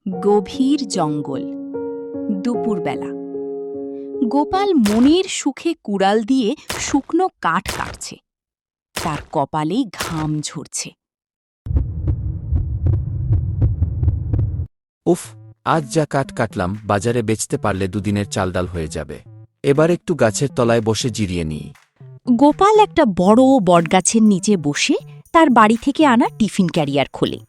গভীর জঙ্গল, দুপুরবেলা। গোপাল মনের সুখে কুড়াল দিয়ে শুকনো কাঠ কাটছে। তার কপালে ঘাম ঝরছে। উফ, আজ যা কাঠ কাটলাম, বাজারে বেচতে পারলে দুদিনের চালডাল হয়ে যাবে। এবার একটু গাছের তলায় বসে জিরিয়ে নিই। গোপাল একটা বড় বটগাছের নিচে বসে তার বাড়ি থেকে আনা টিফিন ক্যারিয়ার খোলে।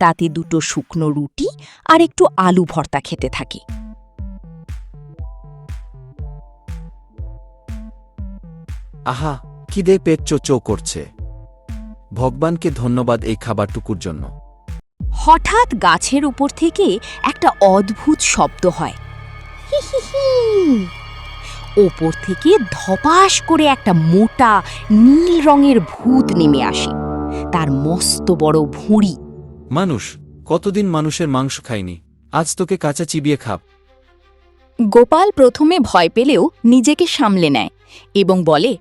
তাতে দুটো শুকনো রুটি আর একটু আলু ভর্তা খেতে থাকে। আহা, খিদে পেট চো করছে। ভগবানকে ধন্যবাদ এই খাবারটুকুর জন্য। হঠাৎ গাছের উপর থেকে একটা অদ্ভুত শব্দ হয়, হি হি হি। ওপর থেকে ধপাস করে একটা মোটা নীল রঙের ভূত নেমে আসে। তার মস্ত বড় ভুঁড়ি। মানুষ, কতদিন মানুষের মাংস খাইনি, আজ তোকে কাঁচা চিবিয়ে খাব। গোপাল প্রথমে ভয় পেলেও নিজেকে সামলে নেয় এবং বলে,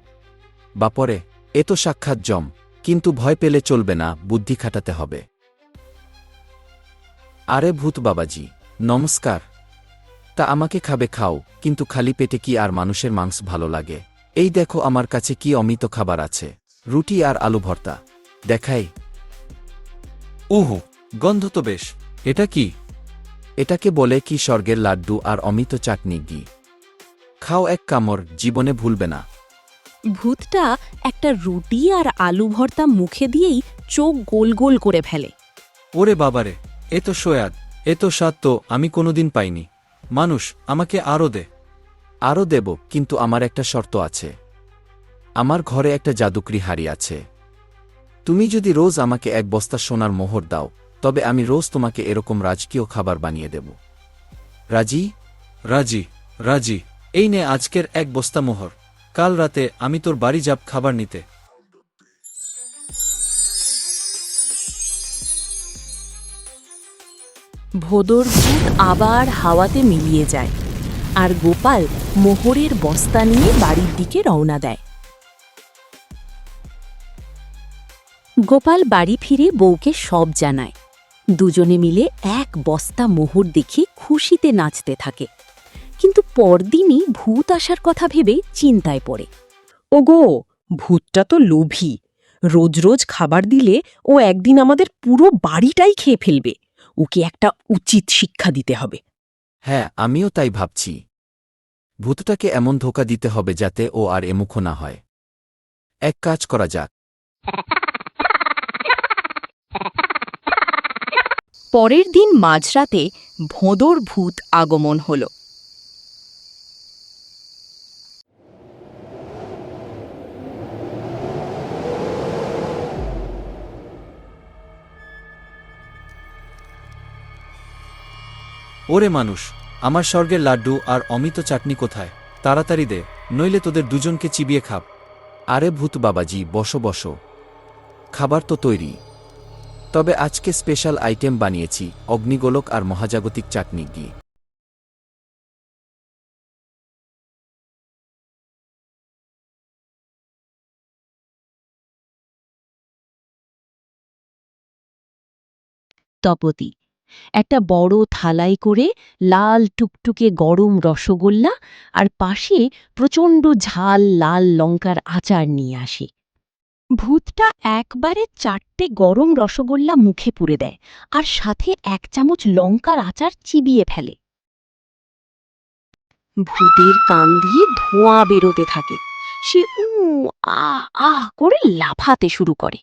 বাপরে, এ তো সাক্ষাৎ জম, কিন্তু ভয় পেলে চলবে না, বুদ্ধি খাটাতে হবে। আরে ভূত বাবাজি, নমস্কার। তা আমাকে খাবে খাও, কিন্তু খালি পেটে কি আর মানুষের মাংস ভালো লাগে? এই দেখো আমার কাছে কি অমিত খাবার আছে, রুটি আর আলু ভর্তা। দেখাই। উহু, গন্ধ তো বেশ। এটা কি? এটাকে বলে কি স্বর্গের লাড্ডু আর অমিত চাটনি ঘি। খাও এক কামড়, জীবনে ভুলবে না। ভূতটা একটা রুটি আর আলু ভর্তা মুখে দিয়েই চোখ গোল গোল করে ফেলে। ওরে বাবারে, এ তো সোয়াদ, এ তো স্বাদ তো আমি কোনোদিন পাইনি। মানুষ, আমাকে আরও দে। আরও দেব, কিন্তু আমার একটা শর্ত আছে। আমার ঘরে একটা জাদুকরি হাড়ি আছে। তুমি যদি রোজ আমাকে এক বস্তা সোনার মোহর দাও, তবে আমি রোজ তোমাকে এরকম রাজকীয় খাবার বানিয়ে দেব। রাজি? রাজি, রাজি। এই নে আজকের এক বস্তা মোহর। কাল রাতে আমি তোর বাড়ি যাব খাবার নিতে। ভোদর ভূত আবার হাওয়াতে মিলিয়ে যায়, আর গোপাল মোহরের বস্তা নিয়ে বাড়ির দিকে রওনা দেয়। গোপাল বাড়ি ফিরে বউকে সব জানায়। দুজনে মিলে এক বস্তা মোহর দেখে খুশিতে নাচতে থাকে। কিন্তু পরদিনই ভূত আসার কথা ভেবে চিন্তায় পড়ে। ওগো, ভূতটা তো লোভী। রোজ রোজ খাবার দিলে ও একদিন আমাদের পুরো বাড়িটাই খেয়ে ফেলবে। ওকে একটা উচিত শিক্ষা দিতে হবে। হ্যাঁ, আমিও তাই ভাবছি। ভূতটাকে এমন ধোঁকা দিতে হবে যাতে ও আর এমুখ না হয়। এক কাজ করা যাক। পরের দিন মাঝরাতে ভোঁদর ভূত আগমন হল। ওরে মানুষ, আমার স্বর্গের লাড্ডু আর অমিত চাটনি কোথায়? তাড়াতাড়ি দে, নইলে তোদের দুজনকে চিবিয়ে খাব। আরে ভূত বাবাজি, বসো বসো। খাবার তো তৈরি। তবে আজকে স্পেশাল আইটেম বানিয়েছি, অগ্নিগোলক আর মহাজাগতিক চাটনি ঘি। তপতি একটা বড় থালায় করে লাল টুকটুকে গরম রসগোল্লা আর পাশে প্রচণ্ড ঝাল লাল লঙ্কার আচার নিয়ে আসে। ভূতটা একবারে 4টে গরম রসগোল্লা মুখে পুরে দেয় আর সাথে 1 চামচ লঙ্কার আচার চিবিয়ে ফেলে। ভূতের কান দিয়ে ধোঁয়া বেরোতে থাকে। সে আহ আহ করে লাফাতে শুরু করে।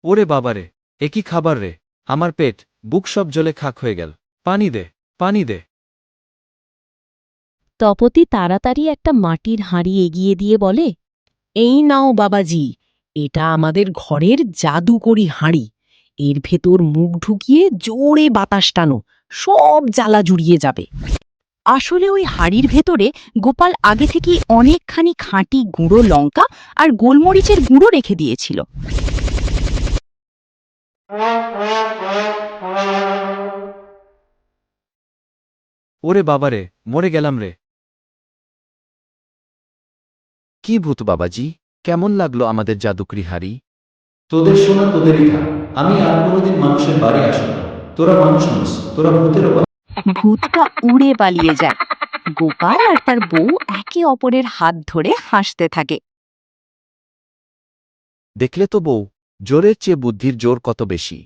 ওরে বাবারে, এ কি খাবার রে! আমার পেট, বুক সব জলে খাক হয়ে গেল। পানি দে, পানি দে। তপতি তাড়াতাড়ি একটা মাটির হাঁড়ি এগিয়ে দিয়ে বলে, এই নাও বাবাজি, এটা আমাদের ঘরের জাদুকরি হাঁড়ি। এর ভেতর মুখ ঢুকিয়ে জোরে বাতাস টানো, সব জ্বালা জুড়িয়ে যাবে। আসলে ওই হাড়ির ভেতরে গোপাল আগে থেকেই অনেকখানি খাঁটি গুঁড়ো লঙ্কা আর গোলমরিচের গুঁড়ো রেখে দিয়েছিল। ওরে বাবারে, মরে গেলাম রে! কি ভূত বাবাজি, কেমন লাগলো আমাদের জাদুকরি হাড়ি? তোদের শোনা তোদেরই থাক, আমি আর কোনোদিন মানুষের বাড়ি আসব না। তোরা মানুষ নস, তোরা ভূতেরও ভূতটা উড়ে পালিয়ে যায়। গোপাল আর তার বউ একে অপরের হাত ধরে হাসতে থাকে। দেখলে তো বউ, জোরের চেয়ে বুদ্ধির জোর কত বেশি।